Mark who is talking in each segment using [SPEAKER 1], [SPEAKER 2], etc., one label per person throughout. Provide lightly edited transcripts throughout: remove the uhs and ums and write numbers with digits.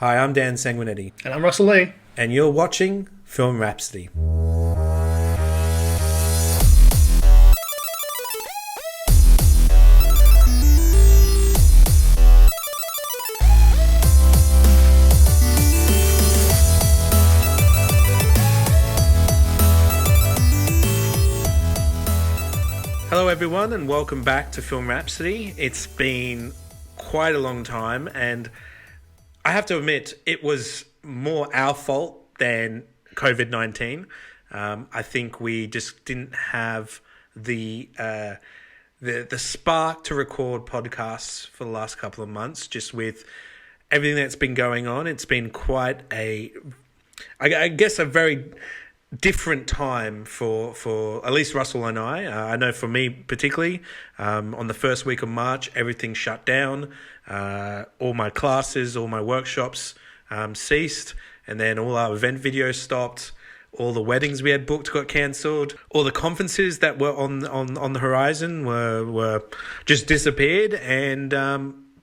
[SPEAKER 1] Hi, I'm Dan Sanguinetti.
[SPEAKER 2] And I'm Russell Lee.
[SPEAKER 1] And you're watching Film Rhapsody. Hello everyone and welcome back to Film Rhapsody. It's been quite a long time and I have to admit it was more our fault than COVID-19. I think we just didn't have the spark to record podcasts for the last couple of months, just with everything that's been going on. It's been quite I guess a very different time for at least Russell and I. I know for me particularly, on the first week of March, everything shut down. All my classes, all my workshops ceased, and then all our event videos stopped. All the weddings we had booked got cancelled. All the conferences that were on the horizon were just disappeared, and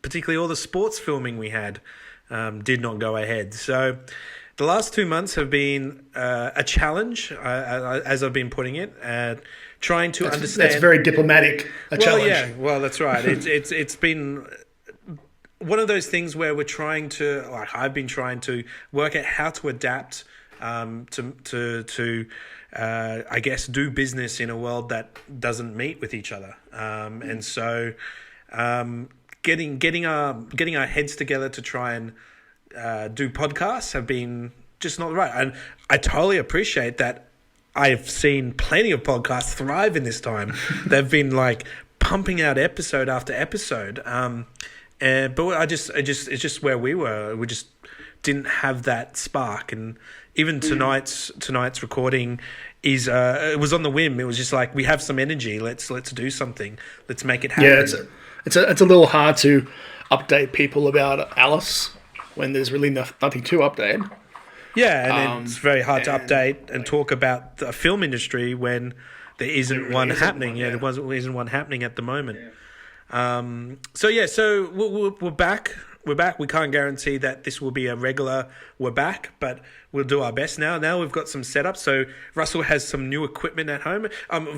[SPEAKER 1] particularly all the sports filming we had did not go ahead. So the last 2 months have been a challenge, as I've been putting it, trying to understand.
[SPEAKER 2] That's very diplomatic. Challenge.
[SPEAKER 1] Yeah, well, that's right. It's been one of those things where we're trying to, like, I've been trying to work out how to adapt to I guess do business in a world that doesn't meet with each other, and so getting our heads together to try and do podcasts have been just not right. And I totally appreciate that. I've seen plenty of podcasts thrive in this time. They've been like pumping out episode after episode. But it's just where we were. We just didn't have that spark. And even tonight's recording is it was on the whim. It was just like, we have some energy. Let's do something. Let's make it happen.
[SPEAKER 2] Yeah, it's a little hard to update people about Alice when there's really nothing to update.
[SPEAKER 1] Yeah, and it's very hard to update and talk about the film industry when there isn't one happening. There isn't one happening at the moment. Yeah. So we're back. We're back. We can't guarantee that this will be a regular we're back, but we'll do our best now. Now we've got some setup. So Russell has some new equipment at home.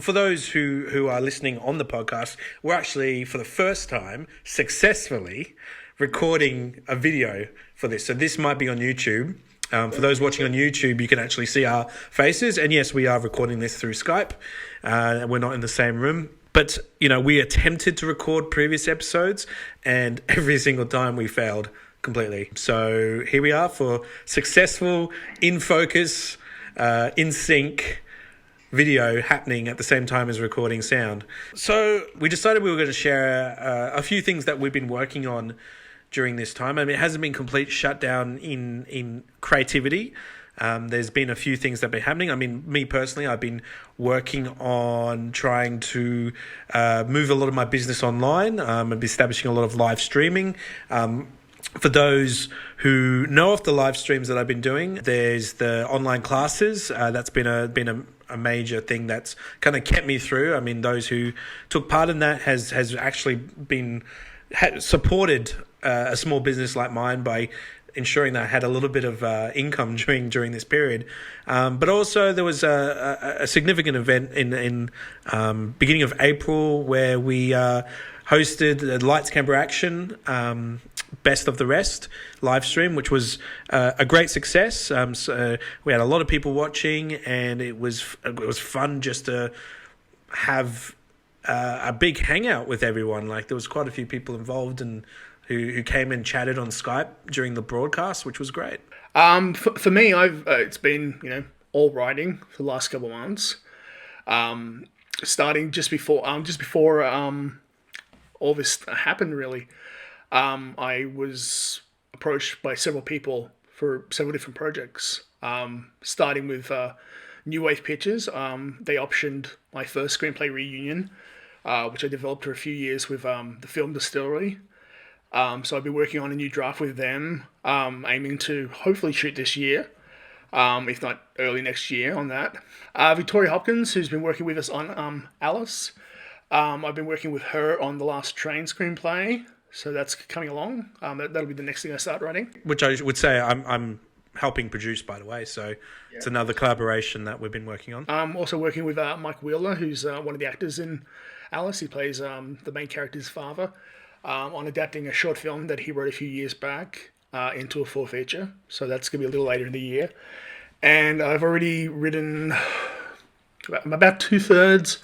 [SPEAKER 1] For those who are listening on the podcast, we're actually, for the first time, successfully recording a video for this. So this might be on YouTube. For those watching on YouTube, you can actually see our faces. And yes, we are recording this through Skype. We're not in the same room. But, we attempted to record previous episodes, and every single time we failed completely. So here we are for successful, in focus, in sync video happening at the same time as recording sound. So we decided we were going to share a few things that we've been working on during this time. I mean, it hasn't been complete shutdown in creativity. There's been a few things that have been happening. I mean, me personally, I've been working on trying to move a lot of my business online. I'm establishing a lot of live streaming. For those who know of the live streams that I've been doing, there's the online classes. That's been a major thing that's kind of kept me through. I mean, those who took part in that has actually been supported a small business like mine by ensuring that I had a little bit of income during this period. But also there was a significant event in beginning of April where we hosted the Lights Camera Action Best of the Rest live stream, which was a great success. So we had a lot of people watching, and it was fun just to have a big hangout with everyone. Like, there was quite a few people involved and who came and chatted on Skype during the broadcast, which was great.
[SPEAKER 2] For me, it's been all writing for the last couple of months. Starting just before all this happened, really. I was approached by several people for several different projects. Starting with New Wave Pictures. They optioned my first screenplay reunion, which I developed for a few years with the Film Distillery. So I've been working on a new draft with them, aiming to hopefully shoot this year, if not early next year on that. Victoria Hopkins, who's been working with us on Alice. I've been working with her on The Last Train screenplay. So that's coming along. That'll be the next thing I start writing.
[SPEAKER 1] Which I would say I'm helping produce, by the way. So it's another collaboration that we've been working on.
[SPEAKER 2] I'm also working with Mike Wheeler, who's one of the actors in Alice. He plays the main character's father, on adapting a short film that he wrote a few years back into a full feature. So that's going to be a little later in the year. And I've already written about 2/3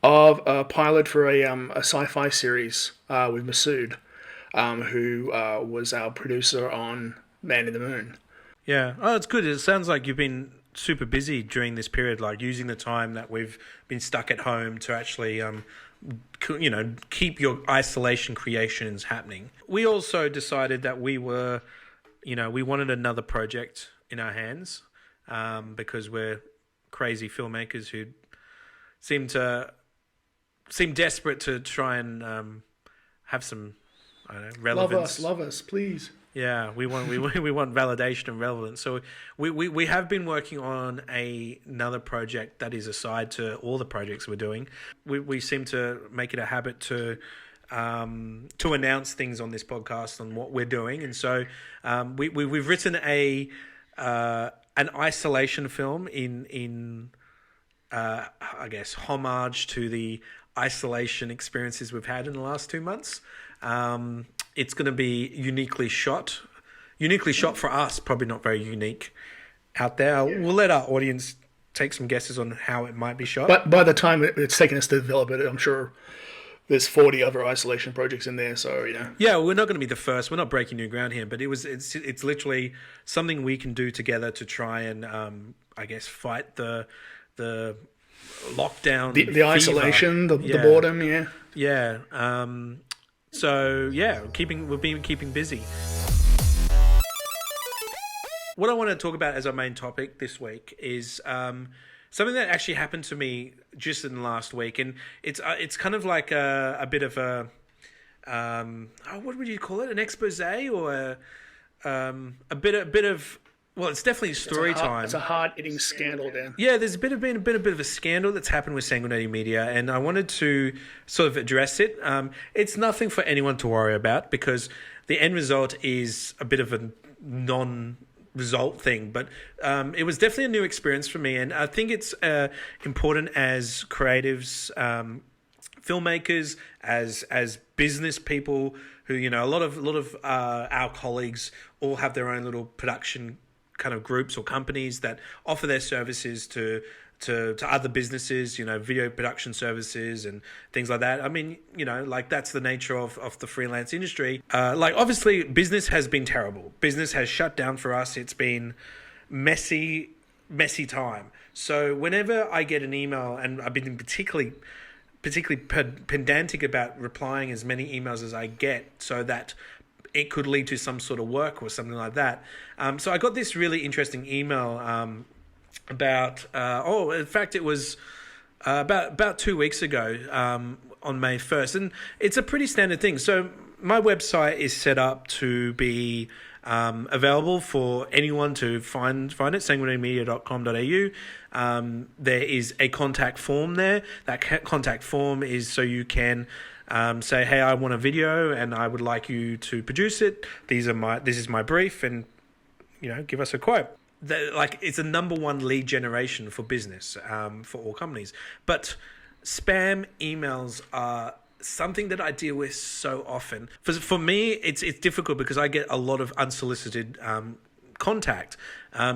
[SPEAKER 2] of a pilot for a sci-fi series with Masood, who was our producer on Man in the Moon.
[SPEAKER 1] Yeah. Oh, it's good. It sounds like you've been super busy during this period, like using the time that we've been stuck at home to actually, keep your isolation creations happening. We also decided that we wanted another project in our hands, because we're crazy filmmakers who seem desperate to try and have some, I don't know, relevance.
[SPEAKER 2] Love us, please.
[SPEAKER 1] Yeah, we want validation and relevance. So we have been working on another project that is aside to all the projects we're doing. We seem to make it a habit to announce things on this podcast on what we're doing, and so we've written an isolation film in I guess homage to the isolation experiences we've had in the last 2 months. It's going to be uniquely shot for us, probably not very unique out there. Yeah. We'll let our audience take some guesses on how it might be shot.
[SPEAKER 2] But by the time it's taken us to develop it, I'm sure there's 40 other isolation projects in there, so,
[SPEAKER 1] Yeah, we're not going to be the first. We're not breaking new ground here, but it's literally something we can do together to try and, I guess, fight the lockdown,
[SPEAKER 2] the isolation, the boredom, yeah.
[SPEAKER 1] Yeah. So yeah, we've been keeping busy. What I want to talk about as our main topic this week is something that actually happened to me just in the last week, and it's kind of like a bit of a what would you call it? An expose or a bit of. Well, it's definitely story time.
[SPEAKER 2] It's a hard-hitting scandal, Dan.
[SPEAKER 1] Yeah, there's been a bit of a scandal that's happened with Sanguinetti Media, and I wanted to sort of address it. It's nothing for anyone to worry about because the end result is a bit of a non-result thing, but it was definitely a new experience for me, and I think it's important as creatives, filmmakers, as business people who, a lot of our colleagues all have their own little production kind of groups or companies that offer their services to other businesses, video production services and things like that. I mean, like that's the nature of the freelance industry. Like obviously business has been terrible. Business has shut down for us. It's been messy time. So whenever I get an email, and I've been particularly pedantic about replying as many emails as I get so that it could lead to some sort of work or something like that. So I got this really interesting email about, in fact, it was about 2 weeks ago on May 1st. And it's a pretty standard thing. So my website is set up to be available for anyone to find it, sanguinettimedia.com.au. There is a contact form there. That contact form is so you can say, hey, I want a video and I would like you to produce it. This is my brief, and give us a quote. It's a number one lead generation for business, for all companies. But spam emails are something that I deal with so often. For me, it's difficult because I get a lot of unsolicited contact.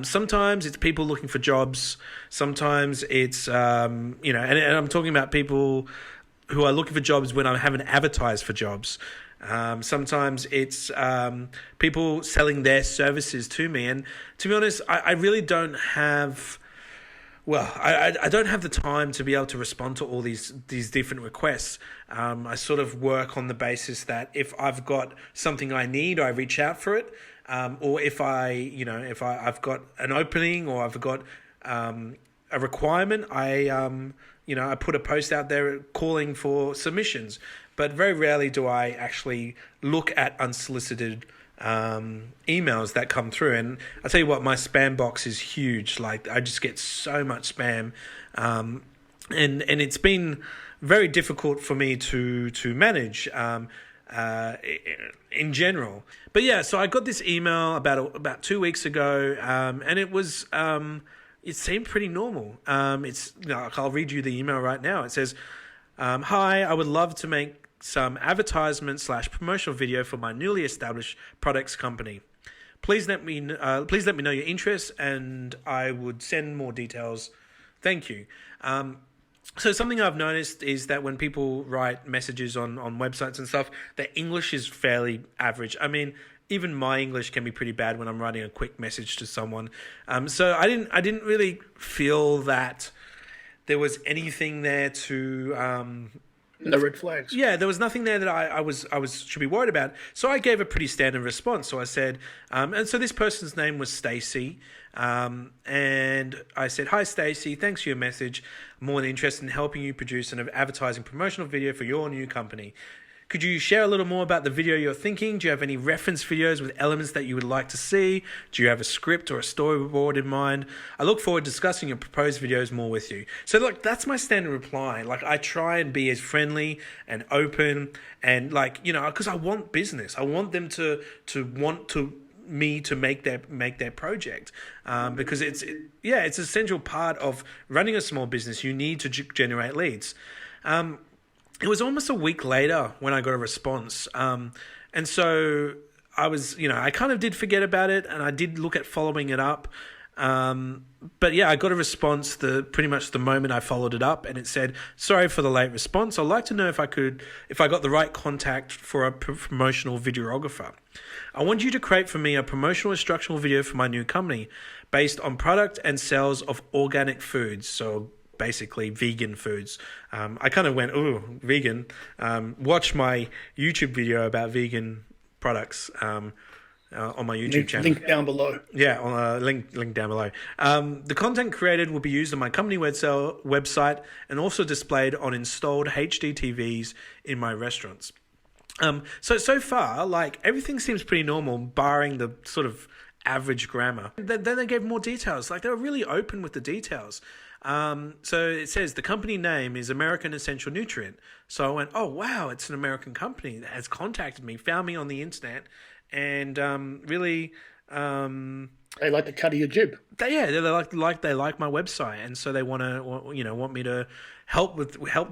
[SPEAKER 1] Sometimes it's people looking for jobs. Sometimes it's and I'm talking about people who are looking for jobs when I haven't advertised for jobs. Sometimes it's people selling their services to me. And to be honest, I really don't have... Well, I don't have the time to be able to respond to all these different requests. I sort of work on the basis that if I've got something I need, I reach out for it. Or if I've got an opening or I've got a requirement, I put a post out there calling for submissions. But very rarely do I actually look at unsolicited emails that come through. And I'll tell you what, my spam box is huge. Like I just get so much spam. And it's been very difficult for me to manage. in general. But yeah, so I got this email about 2 weeks ago, and it was it seemed pretty normal. I'll read you the email right now. It says, "Hi, I would love to make some advertisement/promotional video for my newly established products company. Please let me know your interest, and I would send more details. Thank you." So something I've noticed is that when people write messages on websites and stuff, their English is fairly average. I mean, even my English can be pretty bad when I'm writing a quick message to someone. So I didn't really feel that there was anything there to
[SPEAKER 2] no red flags.
[SPEAKER 1] Yeah, there was nothing there that I should be worried about. So I gave a pretty standard response. So I said, and so this person's name was Stacy, and I said, "Hi Stacy, thanks for your message. I'm more than interested in helping you produce an advertising promotional video for your new company. Could you share a little more about the video you're thinking? Do you have any reference videos with elements that you would like to see? Do you have a script or a storyboard in mind? I look forward to discussing your proposed videos more with you." So look, that's my standard reply. Like, I try and be as friendly and open and because I want business. I want them to want me to make their project, because it's an essential part of running a small business. You need to generate leads. It was almost a week later when I got a response. And so I was, I kind of did forget about it, and I did look at following it up. But yeah, I got a response pretty much the moment I followed it up, and it said, "Sorry for the late response. I'd like to know if I got the right contact for a promotional videographer. I want you to create for me a promotional instructional video for my new company based on product and sales of organic foods." So basically vegan foods. I kind of went, "Ooh, vegan." Watch my YouTube video about vegan products on my YouTube channel.
[SPEAKER 2] Link down below.
[SPEAKER 1] Yeah, on link down below. The content created will be used on my company website and also displayed on installed HD TVs in my restaurants. So far, like, everything seems pretty normal, barring the sort of average grammar. Then they gave more details. Like, they were really open with the details. So it says the company name is American Essential Nutrient. So I went, "Oh wow, it's an American company that has contacted me, found me on the internet, and really."
[SPEAKER 2] They like the cut of your jib.
[SPEAKER 1] They like my website, and so they want me to help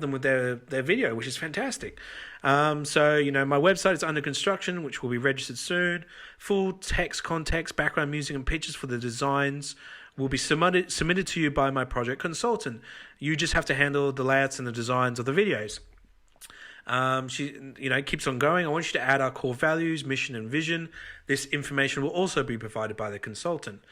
[SPEAKER 1] them with their video, which is fantastic. So my website is under construction, which will be registered soon. Full text, context, background music, and pictures for the designs will be submitted to you by my project consultant. You just have to handle the layouts and the designs of the videos. She keeps on going. "I want you to add our core values, mission, and vision. This information will also be provided by the consultant.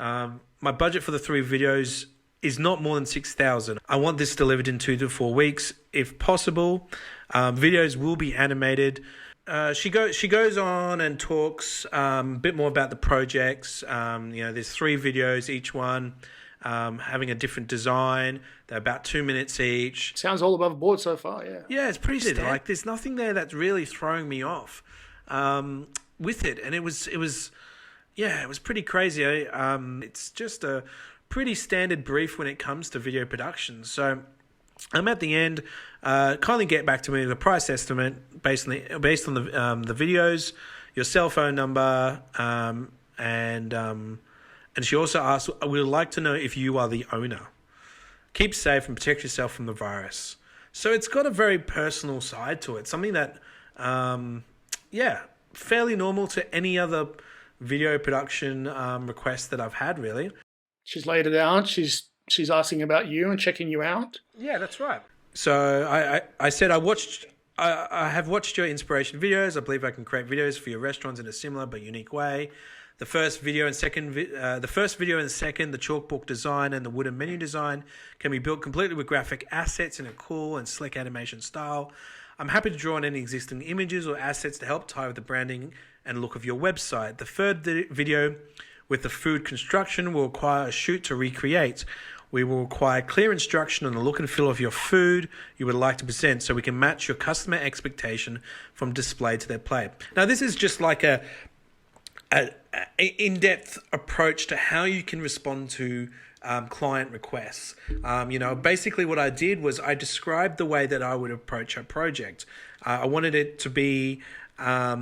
[SPEAKER 1] My budget for the 3 videos is not more than $6,000. I want this delivered in 2 to 4 weeks, if possible. Videos will be animated." She goes on and talks a bit more about the projects. There's 3 videos, each one having a different design. They're about 2 minutes each.
[SPEAKER 2] Sounds all above board so far, yeah.
[SPEAKER 1] Yeah, it's pretty standard. Like, there's nothing there that's really throwing me off with it, and it was pretty crazy. It's just a pretty standard brief when it comes to video production. So I'm at the end. Kindly get back to me with a price estimate based on the videos, your cell phone number, and she also asked, "We would like to know if you are the owner. Keep safe and protect yourself from the virus." So it's got a very personal side to it, something that, fairly normal to any other video production request that I've had, really.
[SPEAKER 2] She's laid it out. She's asking about you and checking you out.
[SPEAKER 1] Yeah, that's right. So I said I have watched your inspiration videos. I believe I can create videos for your restaurants in a similar but unique way. The first video and second, the chalkbook design and the wooden menu design can be built completely with graphic assets in a cool and slick animation style. I'm happy to draw on any existing images or assets to help tie with the branding and look of your website. The third video with the food construction will require a shoot to recreate. We will require clear instruction on the look and feel of your food you would like to present so we can match your customer expectation from display to their plate. Now, this is just like a in-depth approach to how you can respond to client requests. Basically what I did was I described the way that I would approach a project. I wanted it to be, I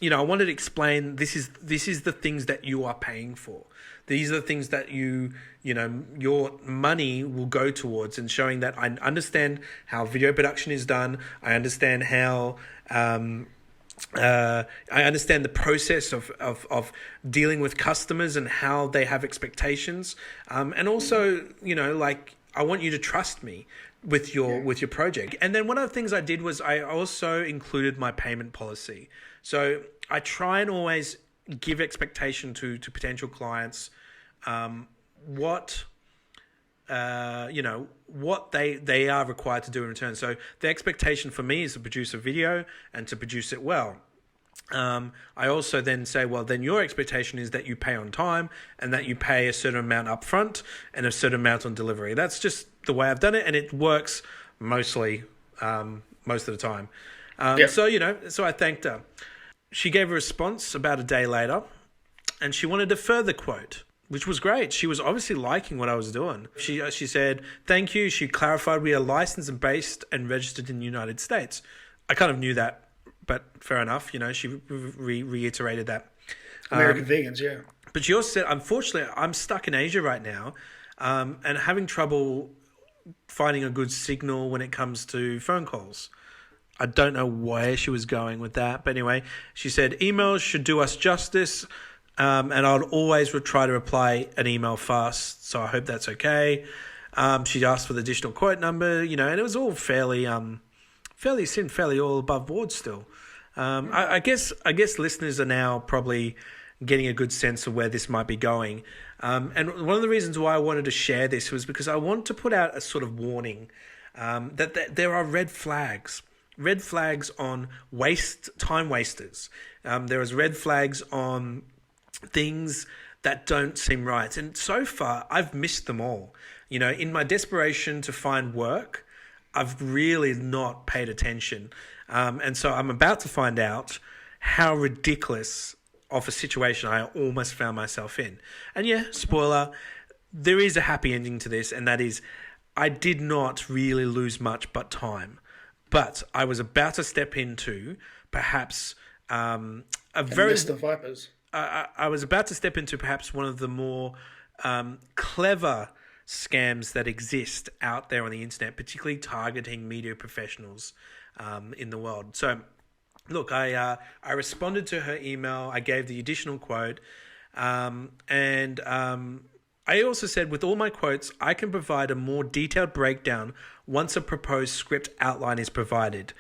[SPEAKER 1] wanted to explain this is the things that you are paying for. These are the things that your money will go towards, and showing that I understand how video production is done. I understand how I understand the process of dealing with customers and how they have expectations. And also, I want you to trust me with your project. And then one of the things I did was I also included my payment policy. So I try and always give expectation to potential clients, what they are required to do in return. So the expectation for me is to produce a video and to produce it well. I also then say, well, then your expectation is that you pay on time and that you pay a certain amount up front and a certain amount on delivery. That's just the way I've done it, and it works mostly most of the time. So I thanked her. She gave a response about a day later, and she wanted a further quote, which was great. She was obviously liking what I was doing. She said, thank you. She clarified we are licensed and based and registered in the United States. I kind of knew that, but fair enough. She reiterated that.
[SPEAKER 2] American vegans, yeah.
[SPEAKER 1] But she also said, unfortunately, I'm stuck in Asia right now, and having trouble finding a good signal when it comes to phone calls. I don't know where she was going with that. But anyway, she said, emails should do us justice. And I'll always try to reply an email fast. So I hope that's okay. She asked for the additional quote number, and it was all fairly all above board still. I guess listeners are now probably getting a good sense of where this might be going. And one of the reasons why I wanted to share this was because I want to put out a sort of warning that there are red flags on time wasters. There is red flags on things that don't seem right. And so far, I've missed them all. In my desperation to find work, I've really not paid attention. And so I'm about to find out how ridiculous of a situation I almost found myself in. And yeah, spoiler, there is a happy ending to this, and that is I did not really lose much but time. But I was about to step into perhaps a very...
[SPEAKER 2] Mr. Vipers.
[SPEAKER 1] I was about to step into perhaps one of the more clever scams that exist out there on the internet, particularly targeting media professionals in the world. So, look, I responded to her email. I gave the additional quote, and I also said, with all my quotes, I can provide a more detailed breakdown once a proposed script outline is provided.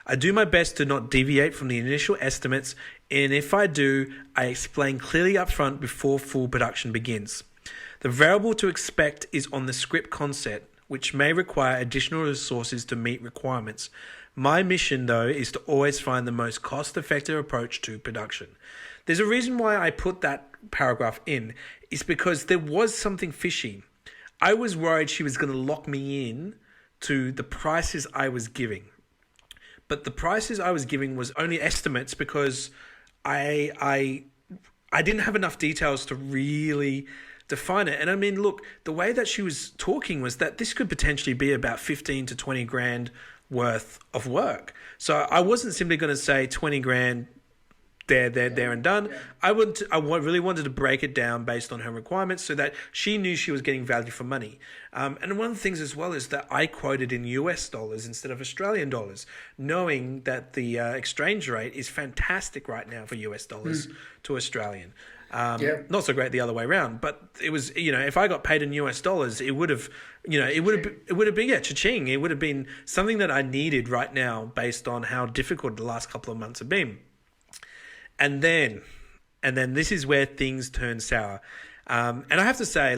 [SPEAKER 1] I do my best to not deviate from the initial estimates, and if I do, I explain clearly up front before full production begins. The variable to expect is on the script concept, which may require additional resources to meet requirements. My mission, though, is to always find the most cost-effective approach to production. There's a reason why I put that paragraph in. It's because there was something fishy. I was worried she was going to lock me in to the prices I was giving. But the prices I was giving was only estimates because I didn't have enough details to really define it. And I mean, look, the way that she was talking was that this could potentially be about 15 to 20 grand worth of work. So I wasn't simply going to say 20 grand there and done. I really wanted to break it down based on her requirements so that she knew she was getting value for money. And one of the things as well is that I quoted in US dollars instead of Australian dollars, knowing that the exchange rate is fantastic right now for US dollars to Australian. Not so great the other way around, but it was, if I got paid in US dollars, it would have, it would have been, cha-ching. It would have been something that I needed right now based on how difficult the last couple of months have been. And then this is where things turn sour. And I have to say,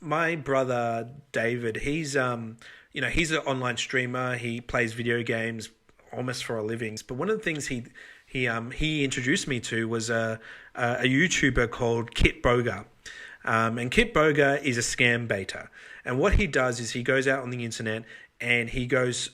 [SPEAKER 1] my brother David, he's an online streamer. He plays video games almost for a living. But one of the things he introduced me to was a YouTuber called Kit Boga. And Kit Boga is a scam baiter. And what he does is he goes out on the internet and he goes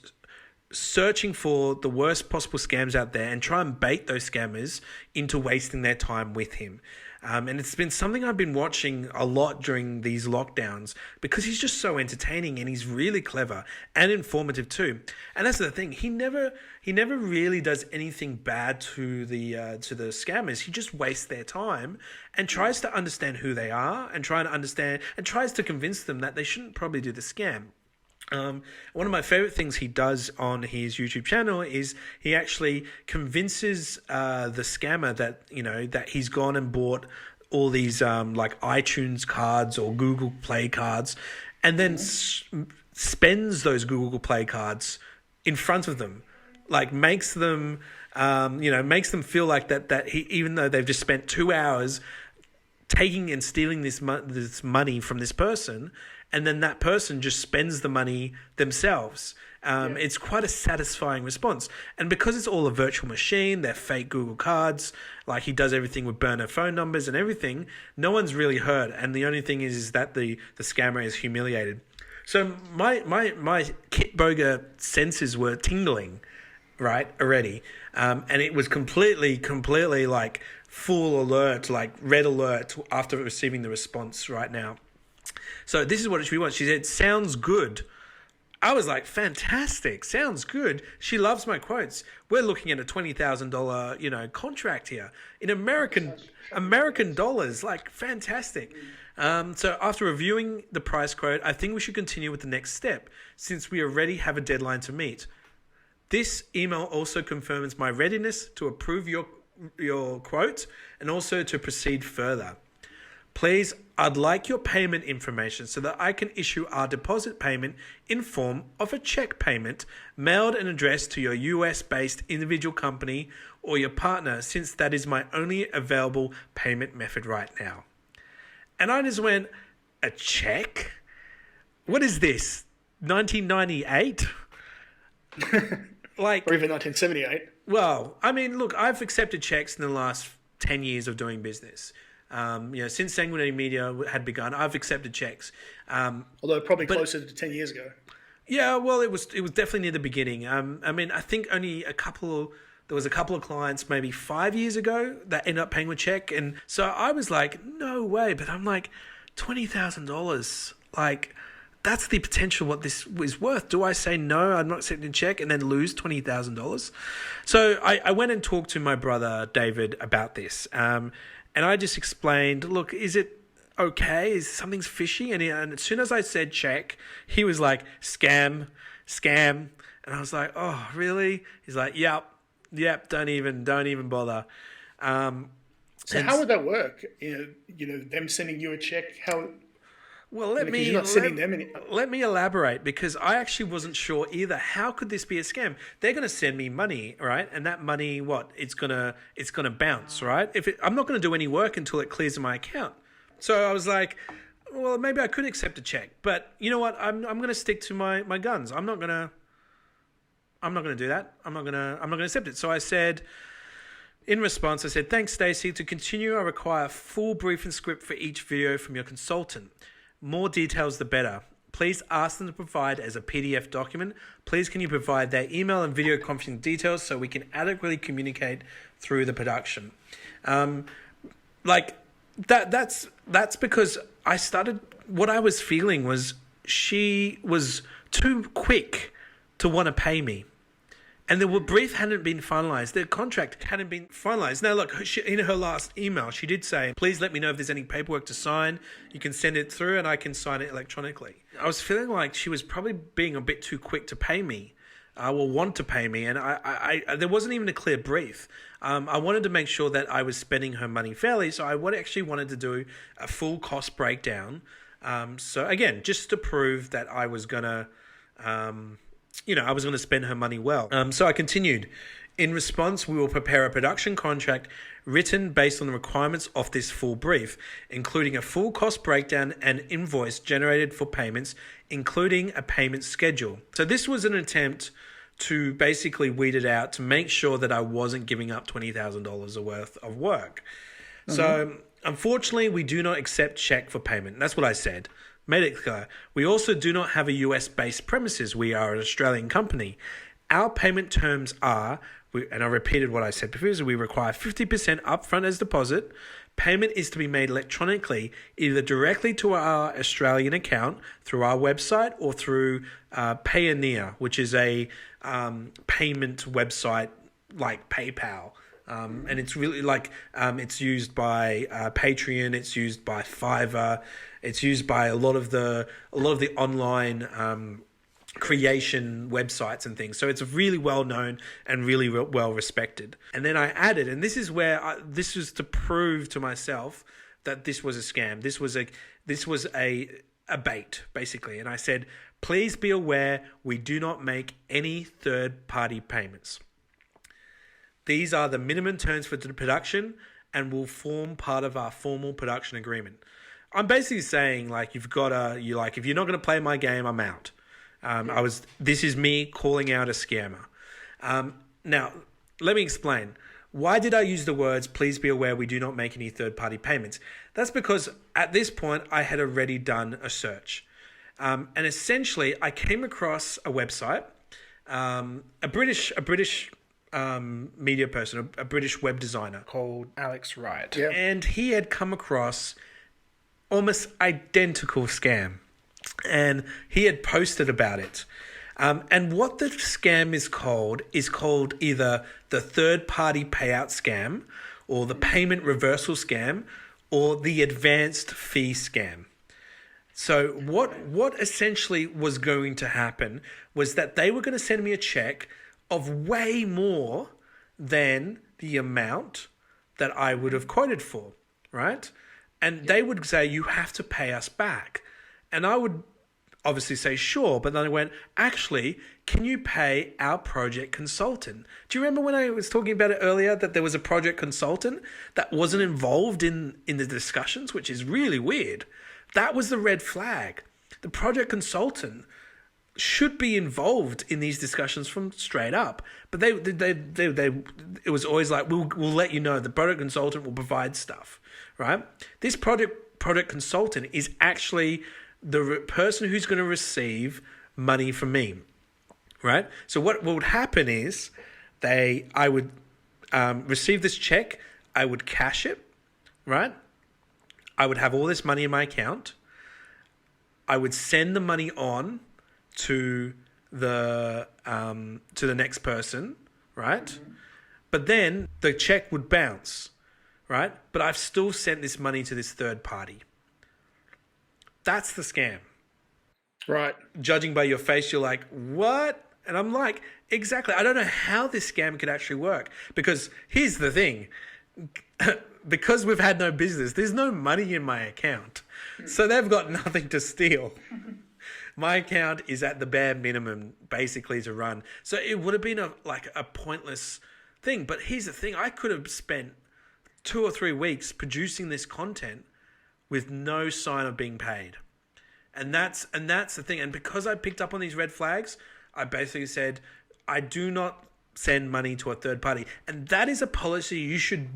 [SPEAKER 1] searching for the worst possible scams out there and try and bait those scammers into wasting their time with him. And it's been something I've been watching a lot during these lockdowns because he's just so entertaining and he's really clever and informative too. And that's the thing. He never really does anything bad to the scammers. He just wastes their time and tries to understand who they are and tries to convince them that they shouldn't probably do the scam. One of my favorite things he does on his YouTube channel is he actually convinces the scammer that, you know, that he's gone and bought all these like iTunes cards or Google Play cards, and then spends those Google Play cards in front of them, like makes them feel like that he, even though they've just spent 2 hours taking and stealing this money from this person, and then that person just spends the money themselves. It's quite a satisfying response. And because it's all a virtual machine, they're fake Google cards, like he does everything with burner phone numbers and everything, no one's really hurt. And the only thing is that the scammer is humiliated. So my Kitboga senses were tingling, right, already. And it was completely like full alert, like red alert after receiving the response right now. So this is what she wants. She said, "Sounds good." I was like, fantastic. Sounds good. She loves my quotes. We're looking at a $20,000, contract here in American dollars. Like, fantastic. So after reviewing the price quote, I think we should continue with the next step since we already have a deadline to meet. This email also confirms my readiness to approve your quote and also to proceed further. Please, I'd like your payment information so that I can issue our deposit payment in form of a check payment mailed and addressed to your US-based individual company or your partner, since that is my only available payment method right now. And I just went, a check? What is this, 1998?
[SPEAKER 2] Or even 1978.
[SPEAKER 1] Well, I mean, look, I've accepted checks in the last 10 years of doing business. Since Sanguinary Media had begun, I've accepted checks.
[SPEAKER 2] Although probably closer to 10 years ago.
[SPEAKER 1] Yeah, well, it was definitely near the beginning. I think only there was a couple of clients maybe 5 years ago that ended up paying with check. And so I was like, no way. But I'm like, $20,000, like, that's the potential what this is worth. Do I say no, I'm not accepting a check, and then lose $20,000? So I went and talked to my brother David about this. And I just explained, look, is it okay? Is something's fishy? And as soon as I said check, he was like, scam. And I was like, oh, really? He's like, yep, don't even bother.
[SPEAKER 2] So how would that work? Them sending you a check, how...
[SPEAKER 1] Well, let me elaborate, because I actually wasn't sure either. How could this be a scam? They're going to send me money, right? And that money, it's gonna bounce, right? I'm not going to do any work until it clears in my account. So I was like, well, maybe I could accept a check, but you know what? I'm going to stick to my guns. I'm not going to do that. I'm not going to accept it. So I said, in response, I said, thanks, Stacey. To continue, I require a full briefing script for each video from your consultant. More details, the better. Please ask them to provide as a PDF document. Please can you provide their email and video conferencing details so we can adequately communicate through the production. That's because I started, what I was feeling was she was too quick to want to pay me. And the brief hadn't been finalized. The contract hadn't been finalized. Now, look, in her last email, she did say, please let me know if there's any paperwork to sign. You can send it through and I can sign it electronically. I was feeling like she was probably being a bit too quick to pay me, want to pay me. And I there wasn't even a clear brief. I wanted to make sure that I was spending her money fairly. So I actually wanted to do a full cost breakdown. So again, just to prove that I was going to... I was going to spend her money well. So I continued. In response, we will prepare a production contract written based on the requirements of this full brief, including a full cost breakdown and invoice generated for payments, including a payment schedule. So this was an attempt to basically weed it out to make sure that I wasn't giving up $20,000 worth of work. Mm-hmm. So unfortunately, we do not accept check for payment. That's what I said. Made it clear. We also do not have a US-based premises. We are an Australian company. Our payment terms are, and I repeated what I said before, so we require 50% upfront as deposit. Payment is to be made electronically, either directly to our Australian account through our website or through Payoneer, which is a payment website like PayPal. And it's really like it's used by Patreon, it's used by Fiverr, it's used by a lot of the online creation websites and things. So it's really well known and really well respected. And then I added, and this is where this was to prove to myself that this was a scam. This was a bait, basically. And I said, please be aware, we do not make any third-party payments. These are the minimum terms for the production and will form part of our formal production agreement. I'm basically saying, like, if you're not going to play my game, I'm out. This is me calling out a scammer. Now, let me explain. Why did I use the words, please be aware we do not make any third-party payments? That's because at this point, I had already done a search. And essentially, I came across a website, a British media person, a British web designer
[SPEAKER 2] Called Alex Wright.
[SPEAKER 1] Yeah. And he had come across almost identical scam. And he had posted about it. And what the scam is called either the third-party payout scam or the payment reversal scam or the advanced fee scam. So what essentially was going to happen was that they were going to send me a check of way more than the amount that I would have quoted for, right? And they would say, you have to pay us back. And I would obviously say, sure. But then I went, actually, can you pay our project consultant? Do you remember when I was talking about it earlier, that there was a project consultant that wasn't involved in the discussions, which is really weird. That was the red flag. The project consultant should be involved in these discussions from straight up. But it was always like, we'll let you know, the product consultant will provide stuff, right? This product consultant is actually the person who's going to receive money from me, right? So what would happen is I would receive this check, I would cash it, right? I would have all this money in my account. I would send the money on to the next person, right? Mm-hmm. But then the check would bounce, right? But I've still sent this money to this third party. That's the scam.
[SPEAKER 2] Right.
[SPEAKER 1] Judging by your face, you're like, what? And I'm like, exactly. I don't know how this scam could actually work. Because here's the thing. Because we've had no business, there's no money in my account. So they've got nothing to steal. My account is at the bare minimum, basically, to run. So it would have been a pointless thing. But here's the thing. I could have spent 2 or 3 weeks producing this content with no sign of being paid. And that's the thing. And because I picked up on these red flags, I basically said, I do not send money to a third party. And that is a policy you should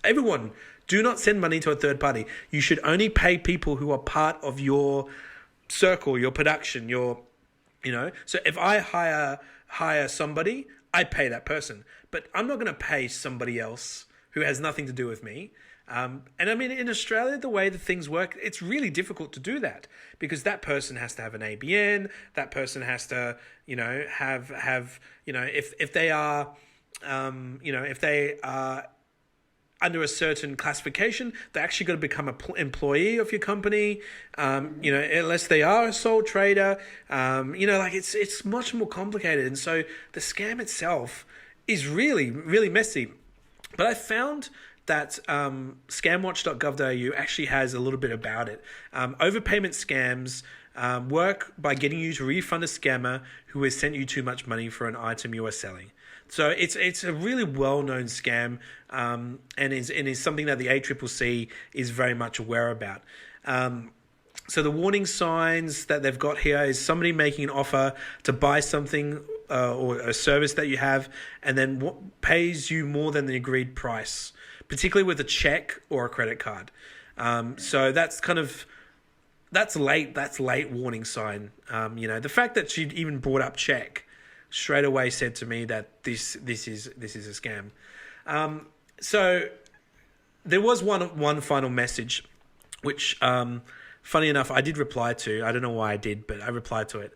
[SPEAKER 1] everyone, do not send money to a third party. You should only pay people who are part of your circle, your production, so if I hire somebody, I pay that person. But I'm not going to pay somebody else who has nothing to do with me. And I mean, in Australia, the way that things work, it's really difficult to do that because that person has to have an ABN. That person has to, have if they are, if they are under a certain classification, they actually got to become an employee of your company. Unless they are a sole trader, it's much more complicated. And so the scam itself is really, really messy. But I found that scamwatch.gov.au actually has a little bit about it. Overpayment scams work by getting you to refund a scammer who has sent you too much money for an item you are selling. So it's a really well-known scam and is something that the ACCC is very much aware about. So the warning signs that they've got here is somebody making an offer to buy something or a service that you have and then pays you more than the agreed price, particularly with a check or a credit card. So that's late warning sign. The fact that she even brought up check straight away said to me that this is a scam. So there was one final message, which funny enough I did reply to. I don't know why I did, but I replied to it.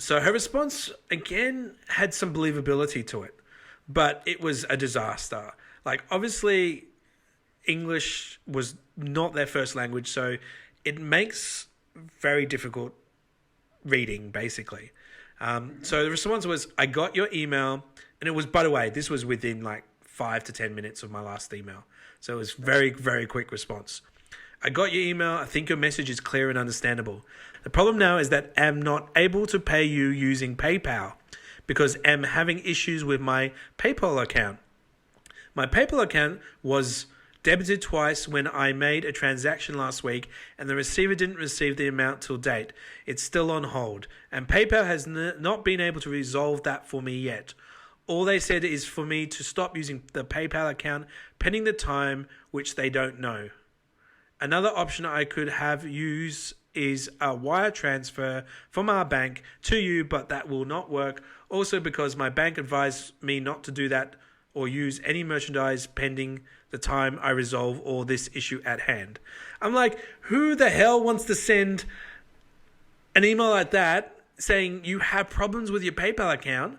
[SPEAKER 1] So her response again had some believability to it, but it was a disaster. Like, obviously English was not their first language, so it makes very difficult reading, basically. So the response was, I got your email, and it was, by the way, this was within like 5 to 10 minutes of my last email. So it was very, very quick response. I got your email. I think your message is clear and understandable. The problem now is that I'm not able to pay you using PayPal because I'm having issues with my PayPal account. My PayPal account was debited twice when I made a transaction last week, and the receiver didn't receive the amount till date. It's still on hold, and PayPal has not been able to resolve that for me yet. All they said is for me to stop using the PayPal account pending the time, which they don't know. Another option I could have used is a wire transfer from our bank to you, but that will not work. Also, because my bank advised me not to do that or use any merchandise pending the time I resolve all this issue at hand. I'm like, who the hell wants to send an email like that saying you have problems with your PayPal account?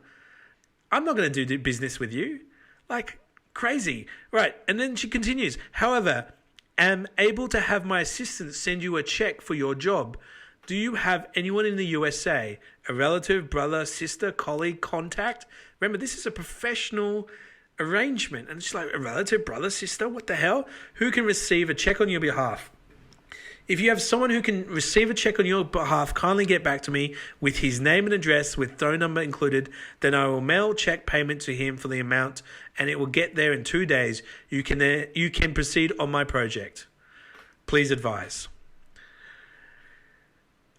[SPEAKER 1] I'm not going to do business with you. Like, crazy. Right, and then she continues, however, am able to have my assistant send you a check for your job. Do you have anyone in the USA? A relative, brother, sister, colleague, contact? Remember, this is a professional arrangement. And she's like, a relative, brother, sister, what the hell? Who can receive a check on your behalf? If you have someone who can receive a check on your behalf, kindly get back to me with his name and address with phone number included. Then I will mail check payment to him for the amount, and it will get there in 2 days. You can proceed on my project. Please advise.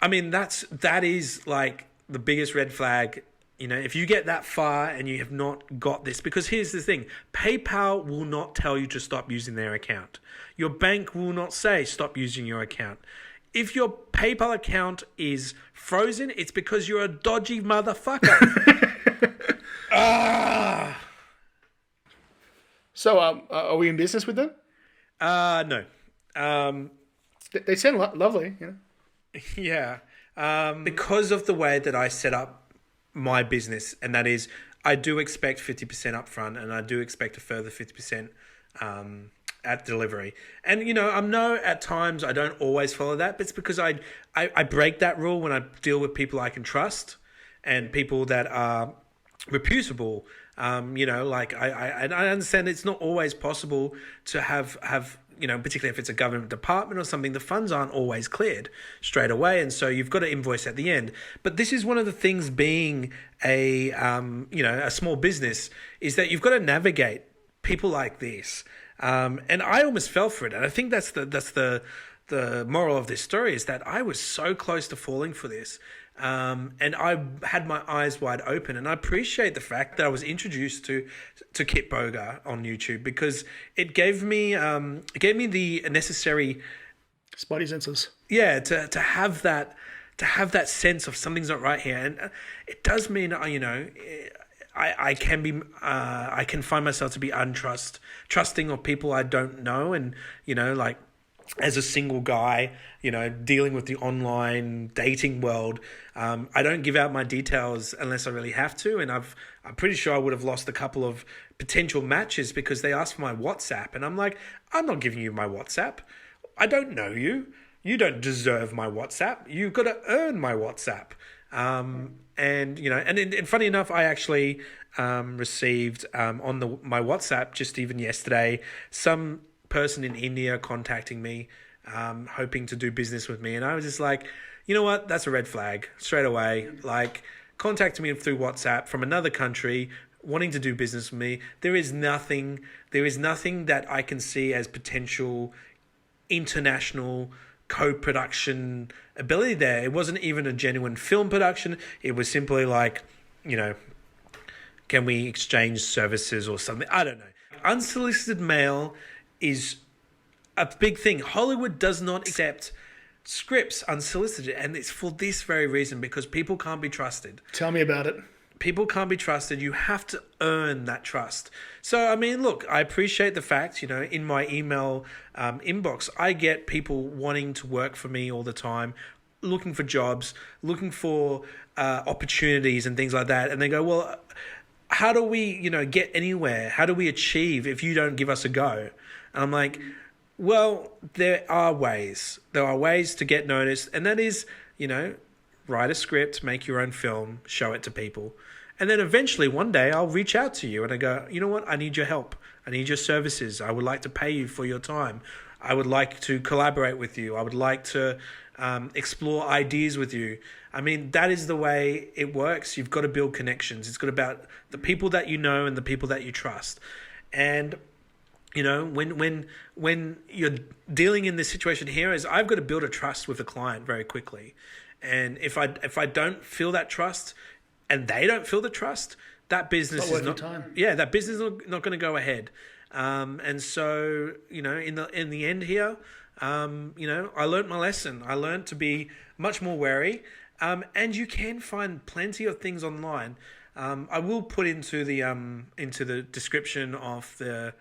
[SPEAKER 1] I mean, that is like the biggest red flag. You know, if you get that far and you have not got this, because here's the thing, PayPal will not tell you to stop using their account. Your bank will not say stop using your account. If your PayPal account is frozen, it's because you're a dodgy motherfucker.
[SPEAKER 2] So, are we in business with them?
[SPEAKER 1] No.
[SPEAKER 2] They sound lovely, you know.
[SPEAKER 1] Yeah. Because of the way that I set up my business, and that is I do expect 50% upfront, and I do expect a further 50% at delivery. And, you know, I know at times I don't always follow that, but it's because I break that rule when I deal with people I can trust and people that are reputable. You know, like I understand it's not always possible to have you know, particularly if it's a government department or something, the funds aren't always cleared straight away, and so you've got to invoice at the end. But this is one of the things being a you know, a small business, is that you've got to navigate people like this. And I almost fell for it, and I think that's the moral of this story, is that I was so close to falling for this. And I had my eyes wide open, and I appreciate the fact that I was introduced to Kit Boga on YouTube, because it gave me the necessary
[SPEAKER 2] spidey senses.
[SPEAKER 1] Yeah, to have that sense of something's not right here, and it does mean, you know, I can find myself to be trusting of people I don't know, and, you know, like, as a single guy, you know, dealing with the online dating world, I don't give out my details unless I really have to. And I'm pretty sure I would have lost a couple of potential matches because they asked for my WhatsApp. And I'm like, I'm not giving you my WhatsApp. I don't know you. You don't deserve my WhatsApp. You've got to earn my WhatsApp. And, you know, and funny enough, I actually received on my WhatsApp just even yesterday some person in India contacting me, hoping to do business with me, and I was just like, you know what, that's a red flag straight away. Like, contacting me through WhatsApp from another country wanting to do business with me, there is nothing that I can see as potential international co-production ability there. It wasn't even a genuine film production. It was simply like, you know, can we exchange services or something? I don't know. Unsolicited mail is a big thing. Hollywood does not accept scripts unsolicited, and it's for this very reason, because people can't be trusted.
[SPEAKER 2] Tell me about it.
[SPEAKER 1] people can't be trusted. You have to earn that trust. So, I mean, look, I appreciate the fact, in my email inbox, I get people wanting to work for me all the time, looking for jobs, looking for opportunities and things like that. And they go, well, how do we, get anywhere? How do we achieve if you don't give us a go? And I'm like, well, there are ways. There are ways to get noticed. And that is, write a script, make your own film, show it to people. And then eventually one day I'll reach out to you and I go, you know what? I need your help. I need your services. I would like to pay you for your time. I would like to collaborate with you. I would like to explore ideas with you. I mean, that is the way it works. You've got to build connections. It's got about the people that you know and the people that you trust. And when you're dealing in this situation here, is I've got to build a trust with a client very quickly. And if I don't feel that trust and they don't feel the trust, that business is not that business is not going to go ahead. And so, in the end here, I learned my lesson. I learned to be much more wary. And you can find plenty of things online. I will put into the description of this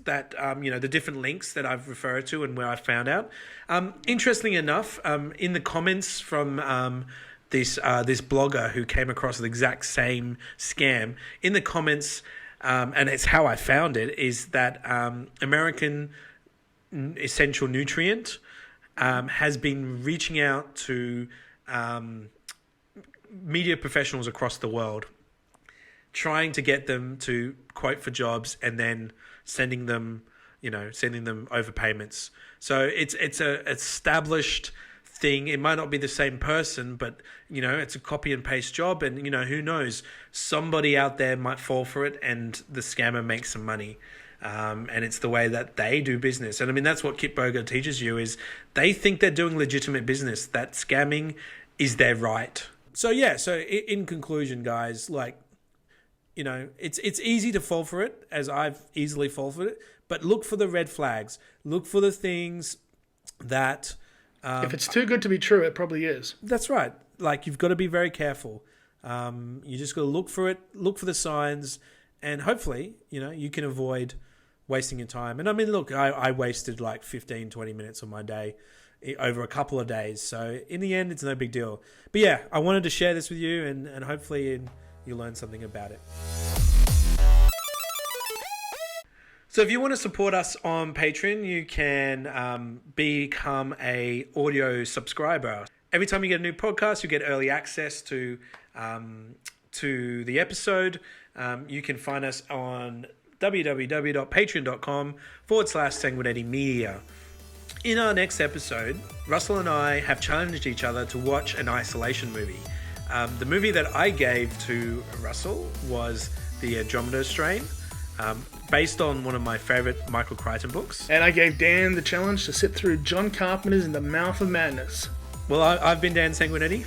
[SPEAKER 1] that the different links that I've referred to and where I found out. Interestingly enough, in the comments from this blogger who came across the exact same scam, in the comments, and it's how I found it, is that American Essential Nutrient has been reaching out to media professionals across the world, trying to get them to quote for jobs and then sending them overpayments. So it's a established thing. It might not be the same person, but it's a copy and paste job, and who knows, somebody out there might fall for it and the scammer makes some money. And it's the way that they do business. And I mean, that's what Kip Boger teaches you, is they think they're doing legitimate business, that scamming is their right. So in conclusion, guys, it's easy to fall for it, as I've easily fallen for it, but look for the red flags. Look for the things that...
[SPEAKER 2] if it's too good to be true, it probably is.
[SPEAKER 1] That's right. You've got to be very careful. You just got to look for it, look for the signs, and hopefully, you can avoid wasting your time. And I mean, look, I wasted 15, 20 minutes of my day over a couple of days. So in the end, it's no big deal. But yeah, I wanted to share this with you, and hopefully you learn something about it. So if you want to support us on Patreon, you can become a audio subscriber. Every time you get a new podcast, you get early access to the episode. You can find us on www.patreon.com/Sanguinetti Media. In our next episode, Russell and I have challenged each other to watch an isolation movie. The movie that I gave to Russell was The Andromeda Strain, based on one of my favorite Michael Crichton books.
[SPEAKER 2] And I gave Dan the challenge to sit through John Carpenter's In the Mouth of Madness.
[SPEAKER 1] Well, I've been Dan Sanguinetti.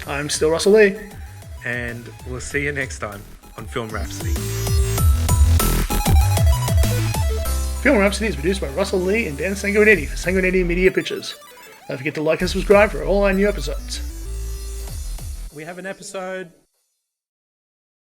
[SPEAKER 2] I'm still Russell Lee.
[SPEAKER 1] And we'll see you next time on Film Rhapsody.
[SPEAKER 2] Film Rhapsody is produced by Russell Lee and Dan Sanguinetti for Sanguinetti Media Pictures. Don't forget to like and subscribe for all our new episodes.
[SPEAKER 1] We have an episode